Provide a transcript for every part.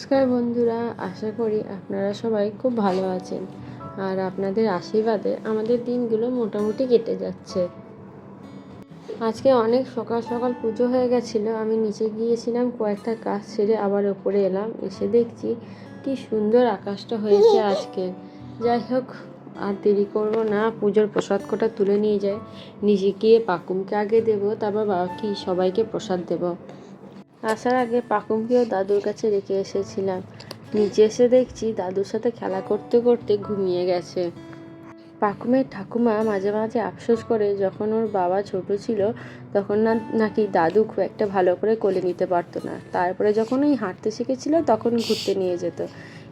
নমস্কার বন্ধুরা, আশা করি আপনারা সবাই খুব ভালো আছেন। আর আপনাদের আশীর্বাদে আমাদের দিনগুলো মোটামুটি কেটে যাচ্ছে। আজকে অনেক সকাল সকাল পুজো হয়ে গেছিলো। আমি নিচে গিয়েছিলাম, কয়েকটা কাজ সেরে আবার ওপরে এলাম। এসে দেখছি কি সুন্দর আকাশটা হয়েছে আজকে। যাই হোক, আর দেরি করবো না, পুজোর প্রসাদ কটা তুলে নিয়ে যাই। নিজে গিয়ে পাকুমকে আগে দেবো, তারপর বাকি সবাইকে প্রসাদ দেবো। আসার আগে পাকুমকেও দাদুর কাছে রেখে এসেছিলাম। নিচে এসে দেখছি দাদুর সাথে খেলা করতে করতে ঘুমিয়ে গেছে। পাকুমের ঠাকুমা মাঝে মাঝে আফসোস করে, যখন ওর বাবা ছোট ছিল তখন নাকি দাদু খুব একটা ভালো করে কোলে নিতে পারতো না। তারপরে যখন ওই হাঁটতে শিখেছিল তখন ঘুরতে নিয়ে যেত।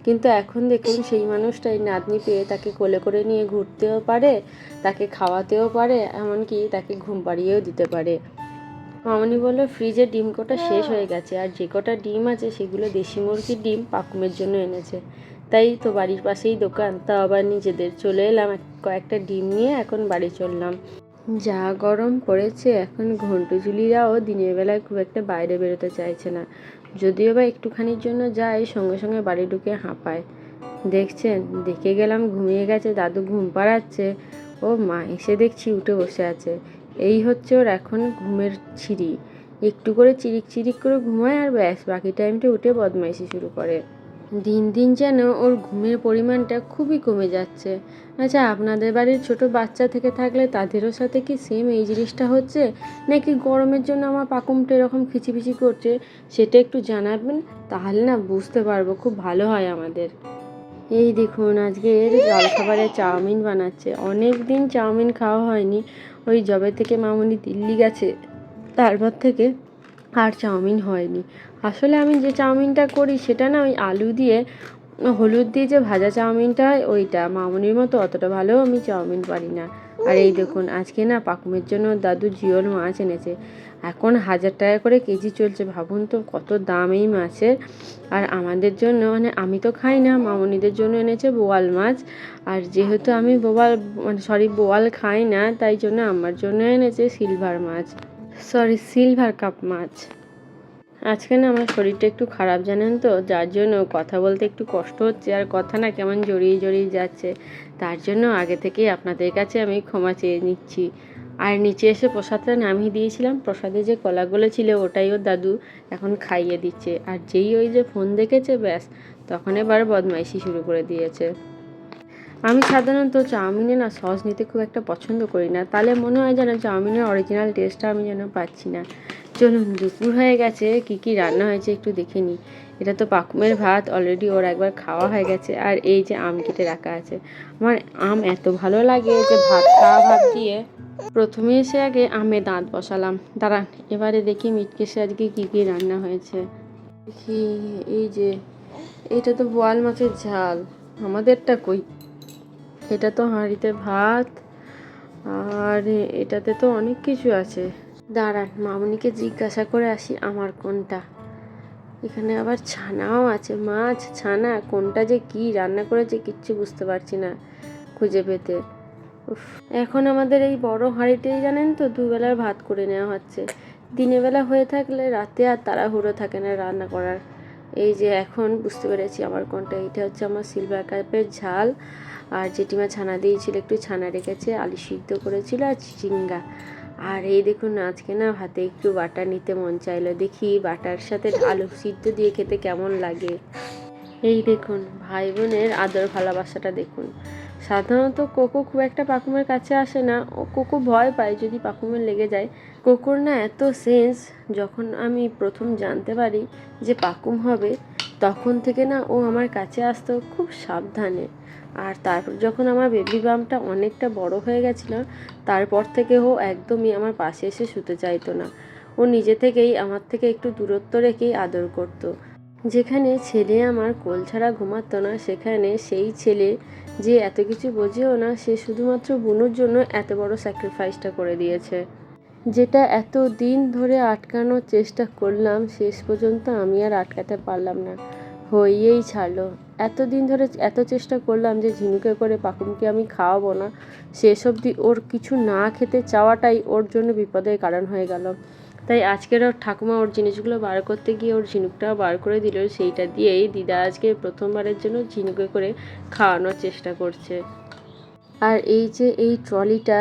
কিন্তু এখন দেখুন সেই মানুষটাই নাতনি পেয়ে তাকে কোলে করে নিয়ে ঘুরতেও পারে, তাকে খাওয়াতেও পারে, এমনকি তাকে ঘুম পাড়িয়েও দিতে পারে। মামনি বললো ফ্রিজে ডিম কটা শেষ হয়ে গেছে, আর যে কটা ডিম আছে সেগুলো দেশি মুরগির ডিম পাকুমের জন্য এনেছে। তাই তো বাড়ির পাশেই দোকান, তা আবার নিজেদের চলে এলাম কয়েকটা ডিম নিয়ে। এখন বাড়ি চললাম। যা গরম পড়েছে, এখন ঘন্টু ঝুলিরাও দিনের বেলায় খুব একটা বাইরে বেরোতে চাইছে না। যদিও বা একটুখানির জন্য যায়, সঙ্গে সঙ্গে বাড়ি ঢুকে হাঁপায়। দেখছেন, দেখে গেলাম ঘুমিয়ে গেছে, দাদু ঘুম পাড়াচ্ছে, ও মা এসে দেখছি উঠে বসে আছে। এই হচ্ছে ওর এখন ঘুমের ছিরি। একটু করে চিরিক চিরিক করে ঘুমায় আর ব্যাস, বাকি টাইমটা উঠে বদমাইশি শুরু করে। দিন দিন যেন ওর ঘুমের পরিমাণটা খুবই কমে যাচ্ছে। আচ্ছা, আপনাদের বাড়ির ছোট বাচ্চা থেকে থাকলে তাদেরও সাথে কি সেম এই জিনিসটা হচ্ছে, নাকি গরমের জন্য আমার পাকুমটা এরকম খিচিপিচি করছে? সেটা একটু জানাবেন, তাহলে না বুঝতে পারবো, খুব ভালো হয় আমাদের। এই দেখুন, আজকের জলখাবারে চাউমিন বানাচ্ছে। অনেক দিন চাউমিন খাওয়া হয়নি। ওই যবে থেকে মামুনি দিল্লি গেছে তারপর থেকে আর চাউমিন হয়নি। আসলে আমি যে চাউমিনটা করি সেটা না, ওই আলু দিয়ে হলুদ দিয়ে যে ভাজা চাউমিনটা হয় ওইটা। মামুনির মতো অতটা ভালো আমি চাউমিন পারি না। আর এই দেখুন, আজকে না পাকুমের জন্য দাদু জিওল মাছ এনেছে। এখন 1000 টাকা করে কেজি চলছে, ভাবুন তো কত দাম এই মাছের। আর আমাদের জন্য, মানে আমি তো খাই না, মামুনিদের জন্য এনেছে বোয়াল মাছ। আর যেহেতু আমি বোয়াল খাই না, তাই জন্য আমার জন্য এনেছে সিলভার কাপ মাছ। আজকে না আমার শরীরটা একটু খারাপ জানেন তো, যার জন্য কথা বলতে একটু কষ্ট হচ্ছে, আর কথা না কেমন জড়িয়ে জড়িয়ে যাচ্ছে। তার জন্য আগে থেকেই আপনাদের কাছে আমি ক্ষমা চেয়ে নিচ্ছি। আর নিচে এসে প্রসাদটা নামিয়ে দিয়েছিলাম। প্রসাদে যে কলাগুলো ছিল ওটাই ওর দাদু এখন খাইয়ে দিচ্ছে। আর যেই ওই যে ফোন দেখেছে, ব্যাস তখন এবার বদমাইশি শুরু করে দিয়েছে। আমি সাধারণত চাউমিনে না সস নিতে খুব একটা পছন্দ করি না, তাহলে মনে হয় যেন চাউমিনের অরিজিনাল টেস্টটা আমি যেন পাচ্ছি না। চলুন, দুপুর হয়ে গেছে, কি কি রান্না হয়েছে একটু দেখে নিই। এটা তো পাকুমের ভাত, অলরেডি ওর একবার খাওয়া হয়ে গেছে। আর এই যে আম কেটে রাখা আছে। আমার আম এত ভালো লাগে যে ভাত দিয়ে প্রথমে এসে আগে আমে দাঁত বসালাম। দাঁড়ান, এবারে দেখি মিটকেসে আজকে কি কি রান্না হয়েছে। দেখি, এই যে এটা তো বোয়াল মাছের ঝাল। আমাদেরটা কই? এটা তো হাঁড়িতে ভাত, আর এটাতে তো অনেক কিছু আছে। দাঁড়ান, মামুনিকে জিজ্ঞাসা করে আসি আমার কোনটা। এখানে আবার ছানাও আছে, মাছ ছানা কোনটা যে কি রান্না করেছে কিচ্ছু বুঝতে পারছি না খুঁজে পেতে। এখন আমাদের এই বড় হাঁড়িতেই জানেন তো দুবেলার ভাত করে নেওয়া হচ্ছে। দিনের বেলা হয়ে থাকলে রাতে আর তাড়াহুড়ো থাকে না রান্না করার। এই যে এখন বুঝতে পেরেছি আমার কোনটা। এটা হচ্ছে আমার সিলভার কাপের ঝাল। আর জেঠিমা ছানা দিয়েছিল, একটু ছানা রেখেছে, আলু সিদ্ধ করেছিল আর চিচিঙ্গা। আর এই দেখুন, আজকে না ভাতে একটু বাটার নিতে মন চাইলো, দেখি বাটার সাথে আলু সিদ্ধ দিয়ে খেতে কেমন লাগে। এই দেখুন, ভাই বোনের আদর ভালোবাসাটা দেখুন। সাধারণত কোকো খুব একটা পাকুমের কাছে আসে না, ও কোকো ভয় পায় যদি পাকুমের লেগে যায়। কোকোর না এত সেন্স, যখন আমি প্রথম জানতে পারি যে পাকুম হবে তখন থেকে না ও আমার কাছে আসতো খুব সাবধানে। আর তারপর যখন আমার বেবি বামটা অনেকটা বড় হয়ে গেছিলো, তারপর থেকে ও একদমই আমার পাশে এসে শুতে চাইতো না। ও নিজে থেকেই আমার থেকে একটু দূরত্ব রেখেই আদর করতো। যেখানে ছেলে আমার কোল ছাড়া ঘুমাতো না, সেখানে সেই ছেলে যে এত কিছু বোঝেও না, সে শুধুমাত্র বুনুর জন্য এত বড় স্যাক্রিফাইসটা করে দিয়েছে। যেটা এত দিন ধরে আটকানোর চেষ্টা করলাম, শেষ পর্যন্ত আমি আর আটকাতে পারলাম না, হয়েই ছাড়লো। এতদিন ধরে এত চেষ্টা করলাম যে ঝিনুকে করে পাকুমকে আমি খাওয়াবো না, শেষ অবধি ওর কিছু না খেতে চাওয়াটাই ওর জন্য বিপদের কারণ হয়ে গেল। তাই আজকের ওর ঠাকুমা ওর জিনিসগুলো বার করতে গিয়ে ওর ঝিনুকটাও বার করে দিল। সেইটা দিয়েই দিদা আজকে প্রথমবারের জন্য ঝিনুকে করে খাওয়ানোর চেষ্টা করছে। আর এই যে এই ট্রলিটা,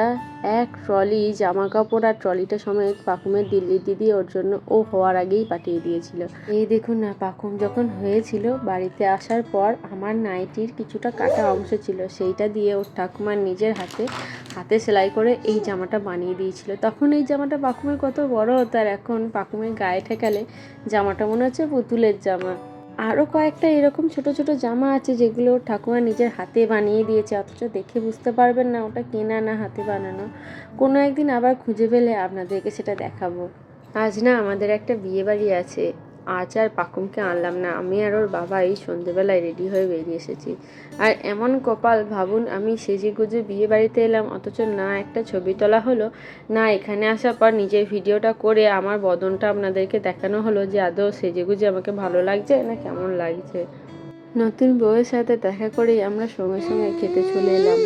এক ট্রলি জামা কাপড় আর ট্রলিটা সমেত পাকুমের দিল্লির দিদি ওর জন্য ও হওয়ার আগেই পাঠিয়ে দিয়েছিল। এই দেখুন না, পাকুম যখন হয়েছিল বাড়িতে আসার পর আমার নাইটির কিছুটা কাটা অংশ ছিল, সেইটা দিয়ে ওর ঠাকুমার নিজের হাতে সেলাই করে এই জামাটা বানিয়ে দিয়েছিল। তখন এই জামাটা পাকুমের কত বড় হতো, আর এখন পাকুমের গায়ে ঠেকালে জামাটা মনে হচ্ছে পুতুলের জামা। আরও কয়েকটা এরকম ছোট ছোট জামা আছে যেগুলো ঠাকুমা নিজের হাতে বানিয়ে দিয়েছে, অথচ দেখে বুঝতে পারবেন না ওটা কেনা না হাতে বানানো। কোনো একদিন আবার খুঁজে পেলে আপনাদেরকে সেটা দেখাবো। আজ না আমাদের একটা বিয়ে বাড়ি আছে, আজ আর পাকুমকে আনলাম না, আমি আর ওর বাবা এই সন্ধেবেলায় রেডি হয়ে বেরিয়ে এসেছি। আর এমন কপাল, ভাবুন আমি সেজে গুজে বিয়ে বাড়িতে এলাম, অথচ না একটা ছবি তোলা হলো, না এখানে আসার পর নিজের ভিডিওটা করে আমার বদনটা আপনাদেরকে দেখানো হলো যে আদৌ সেজে গুজে আমাকে ভালো লাগছে না কেমন লাগছে। নতুন বউয়ের সাথে দেখা করেই আমরা সঙ্গে সঙ্গে খেতে চলে এলাম।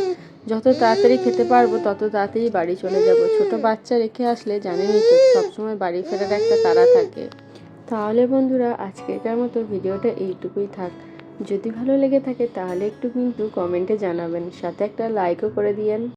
যত তাড়াতাড়ি খেতে পারবো তত তাড়াতাড়ি বাড়ি চলে যাব। ছোট বাচ্চা রেখে আসলে জানেনই তো সবসময় বাড়ি ফেরার একটা তাড়া থাকে। তাহলে বন্ধুরা আজকেরকার মতো ভিডিওটা এইটুকুই থাক। যদি ভালো লেগে থাকে তাহলে একটু কিন্তু কমেন্টে জানাবেন, সাথে একটা লাইকও করে দিয়েন।